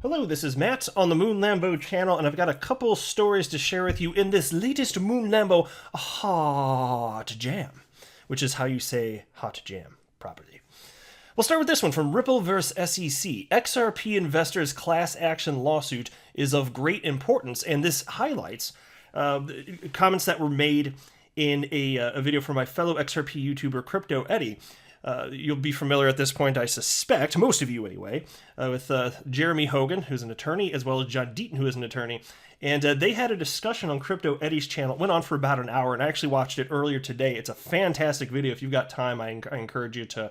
Hello, this is Matt on the Moon Lambo channel, and I've got a couple stories to share with you in this latest Moon Lambo hot jam, which is how you say hot jam properly. We'll start with this one from Ripple vs. SEC. XRP investors' class action lawsuit is of great importance, and this highlights comments that were made in a video from my fellow XRP YouTuber Crypto Eddie. You'll be familiar at this point, I suspect, most of you anyway, with Jeremy Hogan, who's an attorney, as well as John Deaton, who is an attorney. And they had a discussion on Crypto Eddie's channel. It went on for about an hour, and I actually watched it earlier today. It's a fantastic video. If you've got time, I encourage you to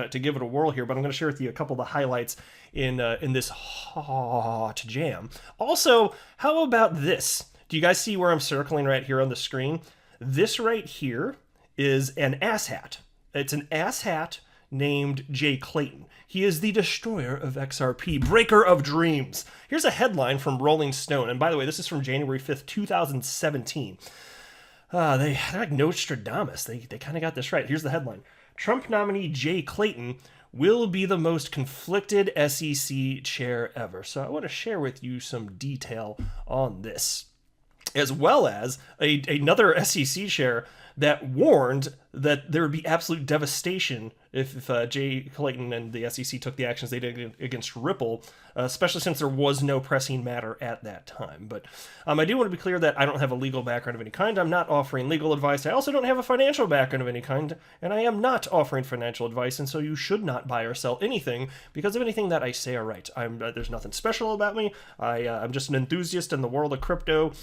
give it a whirl here. But I'm going to share with you a couple of the highlights in this hot jam. Also, how about this? Do you guys see where I'm circling right here on the screen? This right here is an asshat. It's an asshat named J. Clayton. He is the destroyer of XRP, breaker of dreams. Here's a headline from Rolling Stone. And by the way, this is from January 5th, 2017. They're like Nostradamus. They kind of got this right. Here's the headline. Trump nominee J. Clayton will be the most conflicted SEC chair ever. So I want to share with you some detail on this, as well as another SEC chair that warned that there would be absolute devastation if Jay Clayton and the SEC took the actions they did against Ripple, especially since there was no pressing matter at that time. But I do want to be clear that I don't have a legal background of any kind. I'm not offering legal advice. I also don't have a financial background of any kind, and I am not offering financial advice, and so you should not buy or sell anything because of anything that I say or write. There's nothing special about me. I'm just an enthusiast in the world of crypto.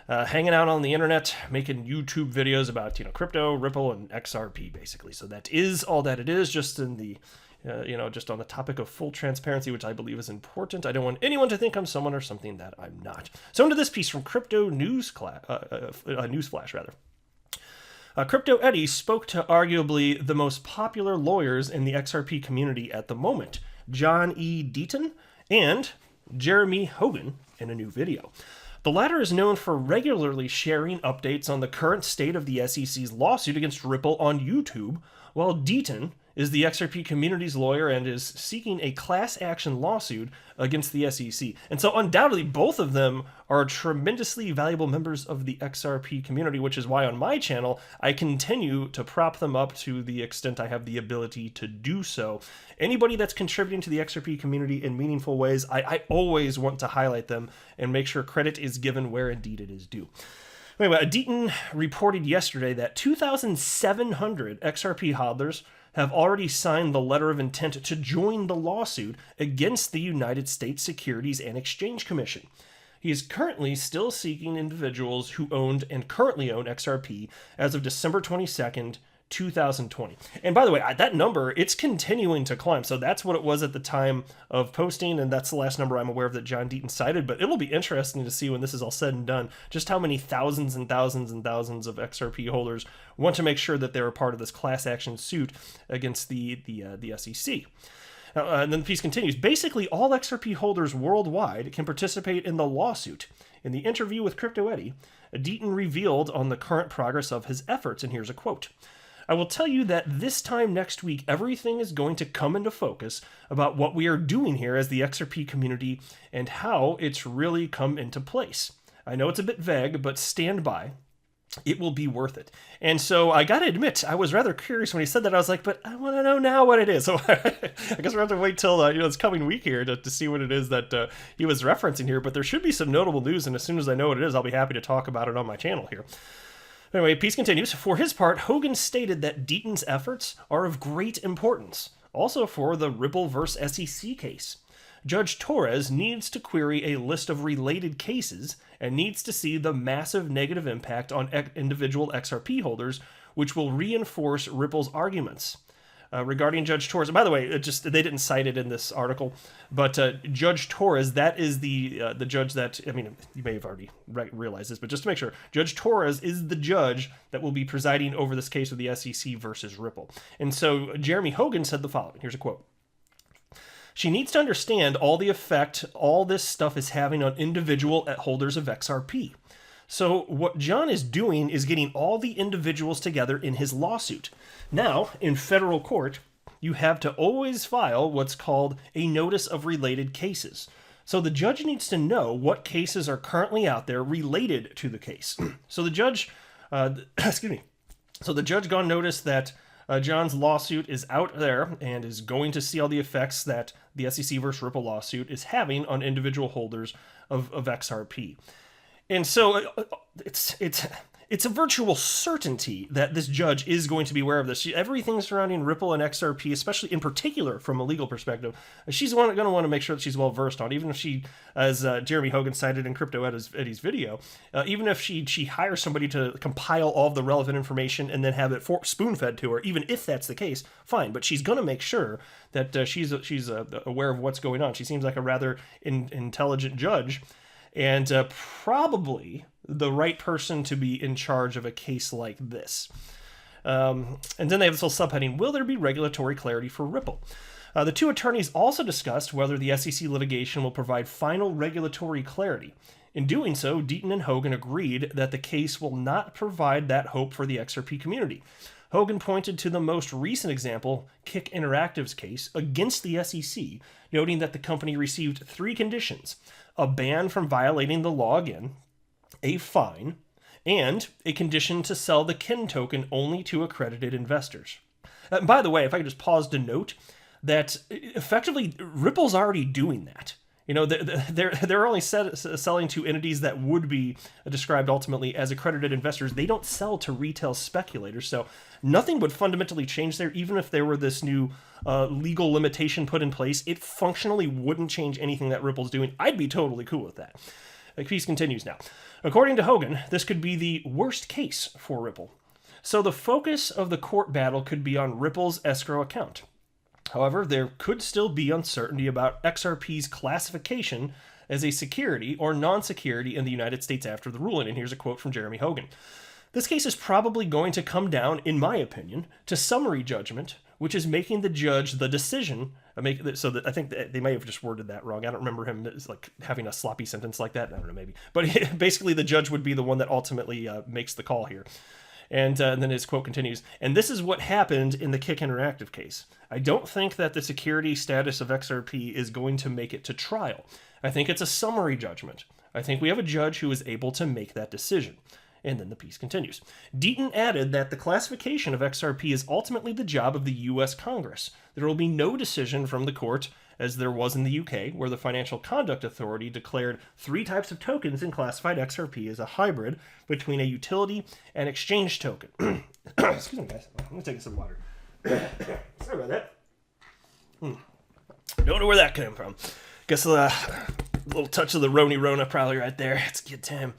Hanging out on the internet, making YouTube videos about, crypto, Ripple, and XRP, basically. So that is all that it is, just in the, just on the topic of full transparency, which I believe is important. I don't want anyone to think I'm someone or something that I'm not. So into this piece from Crypto Newsflash, rather. Crypto Eddie spoke to arguably the most popular lawyers in the XRP community at the moment, John E. Deaton and Jeremy Hogan, in a new video. The latter is known for regularly sharing updates on the current state of the SEC's lawsuit against Ripple on YouTube, while Deaton is the XRP community's lawyer and is seeking a class action lawsuit against the SEC. And so undoubtedly both of them are tremendously valuable members of the XRP community, which is why on my channel I continue to prop them up to the extent I have the ability to do so. Anybody that's contributing to the XRP community in meaningful ways, I always want to highlight them and make sure credit is given where indeed it is due. Anyway, Deaton reported yesterday that 2,700 XRP hodlers have already signed the letter of intent to join the lawsuit against the United States Securities and Exchange Commission. He is currently still seeking individuals who owned and currently own XRP as of December 22nd, 2020. And by the way, that number, it's continuing to climb. So that's what it was at the time of posting, and that's the last number I'm aware of that John Deaton cited. But it'll be interesting to see when this is all said and done, just how many thousands and thousands and thousands of XRP holders want to make sure that they're a part of this class action suit against the SEC. And then the piece continues. Basically, all XRP holders worldwide can participate in the lawsuit. In the interview with Crypto Eddie, Deaton revealed on the current progress of his efforts, and here's a quote. I will tell you that this time next week, everything is going to come into focus about what we are doing here as the XRP community and how it's really come into place. I know it's a bit vague, but stand by. It will be worth it. And so I got to admit, I was rather curious when he said that. I was like, but I want to know now what it is. So I guess we'll have to wait till this coming week here to see what it is that he was referencing here. But there should be some notable news, and as soon as I know what it is, I'll be happy to talk about it on my channel here. Anyway, piece continues. For his part, Hogan stated that Deaton's efforts are of great importance, also for the Ripple vs. SEC case. Judge Torres needs to query a list of related cases and needs to see the massive negative impact on individual XRP holders, which will reinforce Ripple's arguments. Regarding Judge Torres, by the way, they didn't cite it in this article, but Judge Torres, that is the judge that, I mean, you may have already realized this, but just to make sure, Judge Torres is the judge that will be presiding over this case with the SEC versus Ripple. And so Jeremy Hogan said the following. Here's a quote. She needs to understand all the effect all this stuff is having on individual holders of XRP. So what John is doing is getting all the individuals together in his lawsuit. Now, in federal court, you have to always file what's called a notice of related cases. So the judge needs to know what cases are currently out there related to the case. So the judge, excuse me. So the judge got notice that John's lawsuit is out there and is going to see all the effects that the SEC versus Ripple lawsuit is having on individual holders of XRP. And so it's a virtual certainty that this judge is going to be aware of this. Everything surrounding Ripple and XRP, especially in particular from a legal perspective, she's going to want to make sure that she's well versed on. Even if she, as Jeremy Hogan cited in Crypto Eddie's video, even if she hires somebody to compile all of the relevant information and then have it spoon-fed to her, even if that's the case, fine. But she's going to make sure that she's aware of what's going on. She seems like a rather intelligent judge, and probably the right person to be in charge of a case like this. And then they have this little subheading, will there be regulatory clarity for Ripple? The two attorneys also discussed whether the SEC litigation will provide final regulatory clarity. In doing so, Deaton and Hogan agreed that the case will not provide that hope for the XRP community. Hogan pointed to the most recent example, Kick Interactive's case, against the SEC, noting that the company received 3 conditions: a ban from violating the law again, a fine, and a condition to sell the Kin token only to accredited investors. By the way, if I could just pause to note that effectively Ripple's already doing that. You know, they're only selling to entities that would be described ultimately as accredited investors. They don't sell to retail speculators, so nothing would fundamentally change there. Even if there were this new legal limitation put in place, it functionally wouldn't change anything that Ripple's doing. I'd be totally cool with that. The piece continues now. According to Hogan, this could be the worst case for Ripple. So the focus of the court battle could be on Ripple's escrow account. However, there could still be uncertainty about XRP's classification as a security or non-security in the United States after the ruling. And here's a quote from Jeremy Hogan. This case is probably going to come down, in my opinion, to summary judgment, which is making the judge the decision. So that I think they may have just worded that wrong. I don't remember him as like having a sloppy sentence like that. I don't know, maybe. But basically, the judge would be the one that ultimately makes the call here. And then his quote continues, and this is what happened in the Kick Interactive case. I don't think that the security status of XRP is going to make it to trial. I think it's a summary judgment. I think we have a judge who is able to make that decision. And then the piece continues. Deaton added that the classification of XRP is ultimately the job of the U.S. Congress. There will be no decision from the court, as there was in the UK, where the Financial Conduct Authority declared 3 types of tokens and classified XRP as a hybrid between a utility and exchange token. Excuse me, guys. I'm going to take some water. Sorry about that. Don't know where that came from. Guess a little touch of the Rona probably right there. It's a good time.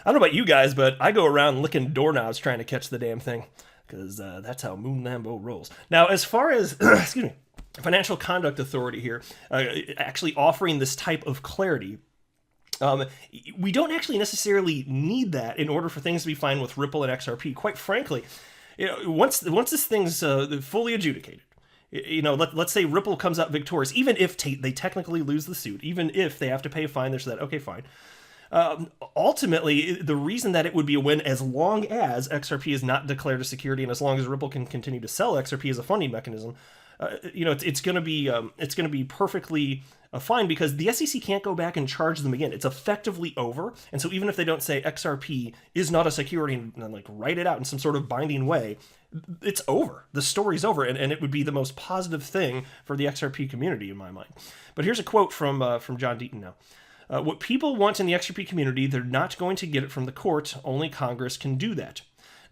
I don't know about you guys, but I go around licking doorknobs trying to catch the damn thing, because that's how Moon Lambo rolls. Now, as far as, excuse me, Financial Conduct Authority here, actually offering this type of clarity, we don't actually necessarily need that in order for things to be fine with Ripple and XRP. Quite frankly, you know, once this thing's fully adjudicated, you know, let's say Ripple comes out victorious, even if they technically lose the suit, even if they have to pay a fine, there's that, okay, fine. Ultimately, the reason that it would be a win, as long as XRP is not declared a security, and as long as Ripple can continue to sell XRP as a funding mechanism, you know, it's going to be perfectly fine, because the SEC can't go back and charge them again. It's effectively over, and so even if they don't say XRP is not a security and like write it out in some sort of binding way, it's over. The story's over, and it would be the most positive thing for the XRP community in my mind. But here's a quote from John Deaton now. What people want in the XRP community, they're not going to get it from the court. Only Congress can do that.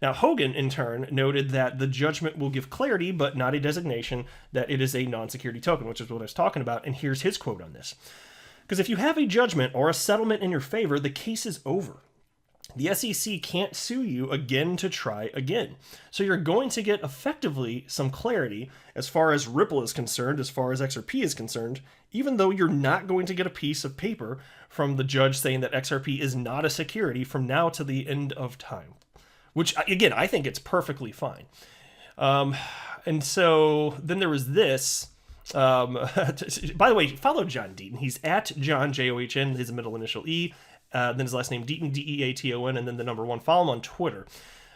Now, Hogan, in turn, noted that the judgment will give clarity, but not a designation that it is a non-security token, which is what I was talking about. And here's his quote on this. Because if you have a judgment or a settlement in your favor, the case is over. The SEC can't sue you again to try again. So you're going to get effectively some clarity as far as Ripple is concerned, as far as XRP is concerned, even though you're not going to get a piece of paper from the judge saying that XRP is not a security from now to the end of time. Which, again, I think it's perfectly fine. And so then there was this. By the way, follow John Deaton. He's at John, John, his middle initial E. Then his last name, Deaton, Deaton, and then the number 1. Follow him on Twitter.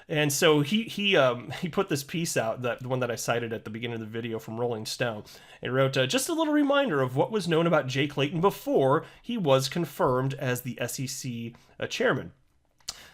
And so he put this piece out, that the one that I cited at the beginning of the video from Rolling Stone. It wrote, just a little reminder of what was known about Jay Clayton before he was confirmed as the SEC chairman.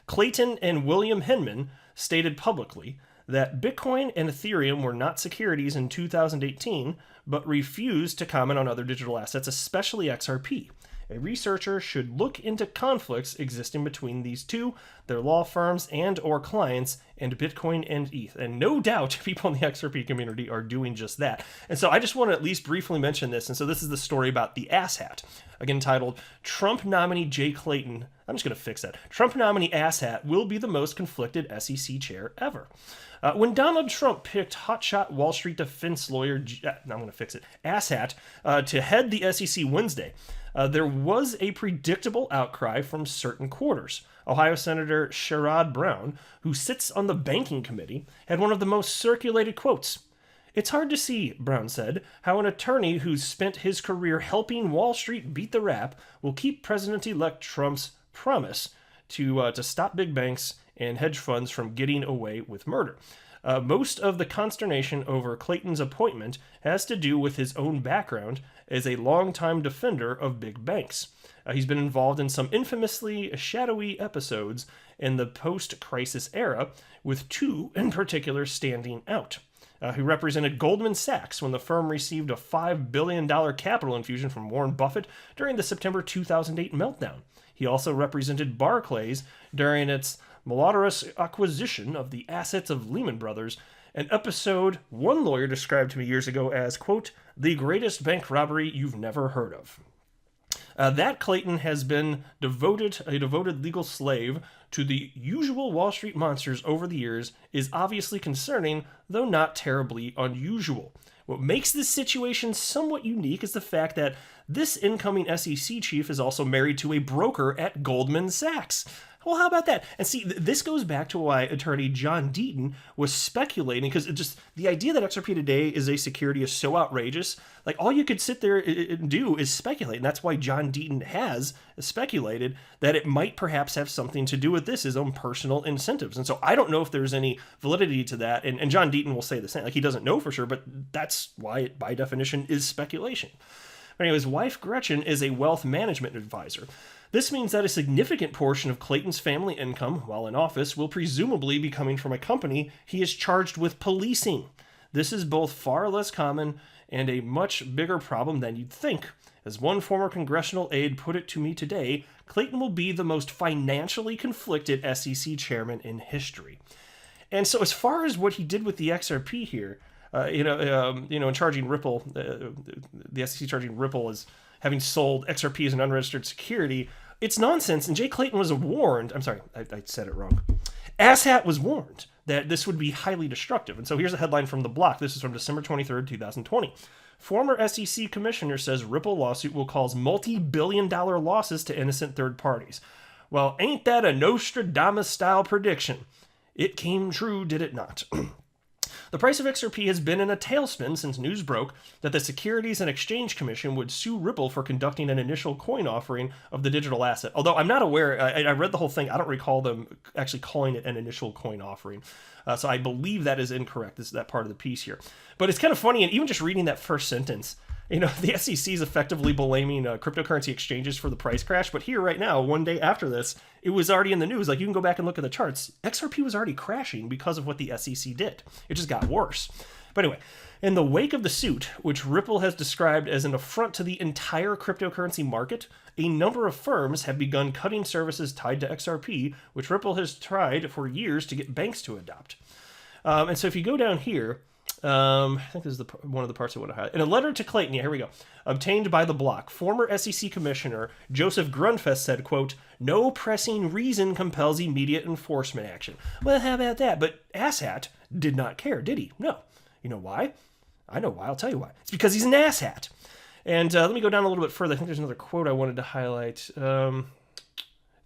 Clayton and William Hinman stated publicly that Bitcoin and Ethereum were not securities in 2018, but refused to comment on other digital assets, especially XRP. A researcher should look into conflicts existing between these two, their law firms and or clients, and Bitcoin and ETH. And no doubt people in the XRP community are doing just that. And so I just want to at least briefly mention this. And so this is the story about the asshat, again titled, Trump nominee Jay Clayton. I'm just going to fix that. Trump nominee asshat will be the most conflicted SEC chair ever. When Donald Trump picked hotshot Wall Street defense lawyer, I'm going to fix it, asshat, to head the SEC Wednesday, there was a predictable outcry from certain quarters. Ohio Senator Sherrod Brown, who sits on the banking committee, had one of the most circulated quotes. "It's hard to see," Brown said, "how an attorney who's spent his career helping Wall Street beat the rap will keep President-elect Trump's promise to stop big banks and hedge funds from getting away with murder." Most of the consternation over Clayton's appointment has to do with his own background as a longtime defender of big banks. He's been involved in some infamously shadowy episodes in the post-crisis era, with two in particular standing out. He represented Goldman Sachs when the firm received a $5 billion capital infusion from Warren Buffett during the September 2008 meltdown. He also represented Barclays during its malodorous acquisition of the assets of Lehman Brothers, an episode one lawyer described to me years ago as, quote, the greatest bank robbery you've never heard of. That Clayton has been a devoted legal slave to the usual Wall Street monsters over the years is obviously concerning, though not terribly unusual. What makes this situation somewhat unique is the fact that this incoming SEC chief is also married to a broker at Goldman Sachs. Well, how about that? And see, this goes back to why attorney John Deaton was speculating, because just the idea that XRP today is a security is so outrageous. Like, all you could sit there and do is speculate. And that's why John Deaton has speculated that it might perhaps have something to do with this, his own personal incentives. And so I don't know if there's any validity to that. And John Deaton will say the same. Like, he doesn't know for sure, but that's why it, by definition, is speculation. But anyway, his wife, Gretchen, is a wealth management advisor. This means that a significant portion of Clayton's family income, while in office, will presumably be coming from a company he is charged with policing. This is both far less common and a much bigger problem than you'd think. As one former congressional aide put it to me today, Clayton will be the most financially conflicted SEC chairman in history. And so as far as what he did with the XRP here, in charging Ripple, the SEC charging Ripple as having sold XRP as an unregistered security, it's nonsense. And Jay Clayton was warned. I'm sorry, I said it wrong. Asshat was warned that this would be highly destructive. And so here's a headline from The Block. This is from December 23rd, 2020. Former SEC commissioner says Ripple lawsuit will cause multi-billion-dollar losses to innocent third parties. Well, ain't that a Nostradamus-style prediction? It came true, did it not? The price of XRP has been in a tailspin since news broke that the Securities and Exchange Commission would sue Ripple for conducting an initial coin offering of the digital asset. Although I'm not aware, I read the whole thing. I don't recall them actually calling it an initial coin offering. So I believe that is incorrect, that part of the piece here. But it's kind of funny, and even just reading that first sentence, the SEC is effectively blaming cryptocurrency exchanges for the price crash. But here right now, one day after this, it was already in the news. Like, you can go back and look at the charts. XRP was already crashing because of what the SEC did. It just got worse. But anyway, in the wake of the suit, which Ripple has described as an affront to the entire cryptocurrency market, a number of firms have begun cutting services tied to XRP, which Ripple has tried for years to get banks to adopt. And so if you go down here, I think this is one of the parts I want to highlight. In a letter to Clayton, here we go, obtained by The Block, former SEC Commissioner Joseph Grunfest said, quote, no pressing reason compels immediate enforcement action. Well, how about that? But asshat did not care, did he? No. You know why? I know why. I'll tell you why. It's because he's an asshat. And let me go down a little bit further. I think there's another quote I wanted to highlight. I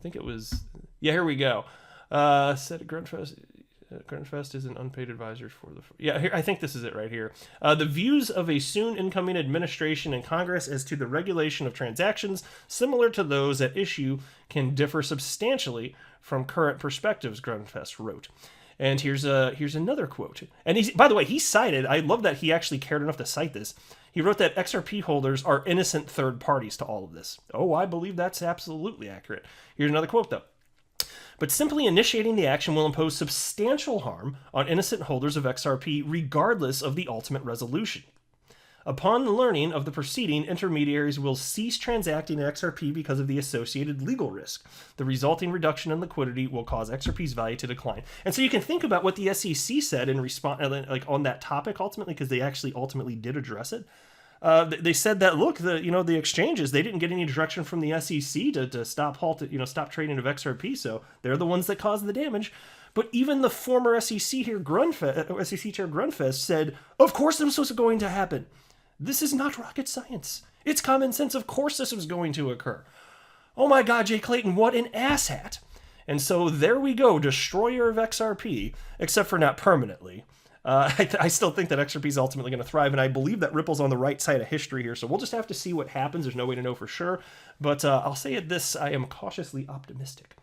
think it was, here we go. Said Grunfest is an unpaid advisor for the... here, I think this is it right here. The views of a soon incoming administration and Congress as to the regulation of transactions similar to those at issue can differ substantially from current perspectives, Grunfest wrote. And here's another quote. And he's, by the way, he cited, I love that he actually cared enough to cite this. He wrote that XRP holders are innocent third parties to all of this. Oh, I believe that's absolutely accurate. Here's another quote, though. But simply initiating the action will impose substantial harm on innocent holders of XRP regardless of the ultimate resolution. Upon learning of the proceeding, intermediaries will cease transacting in XRP because of the associated legal risk. The resulting reduction in liquidity will cause XRP's value to decline. And so you can think about what the SEC said in response, like on that topic ultimately, because they actually ultimately did address it. They said that, look, the exchanges, they didn't get any direction from the SEC to stop trading of XRP, so they're the ones that caused the damage. But even the former SEC Chair Grunfest said, of course this was going to happen. This is not rocket science. It's common sense. Of course this was going to occur. Oh my God, Jay Clayton, what an asshat. And so there we go, destroyer of XRP, except for not permanently. I still think that XRP is ultimately going to thrive, and I believe that Ripple's on the right side of history here, so we'll just have to see what happens. There's no way to know for sure, but I'll say this, I am cautiously optimistic.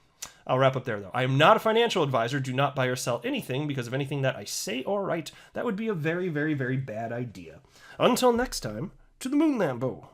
I'll wrap up there, though. I am not a financial advisor. Do not buy or sell anything because of anything that I say or write. That would be a very, very, very bad idea. Until next time, to the Moon Lambo.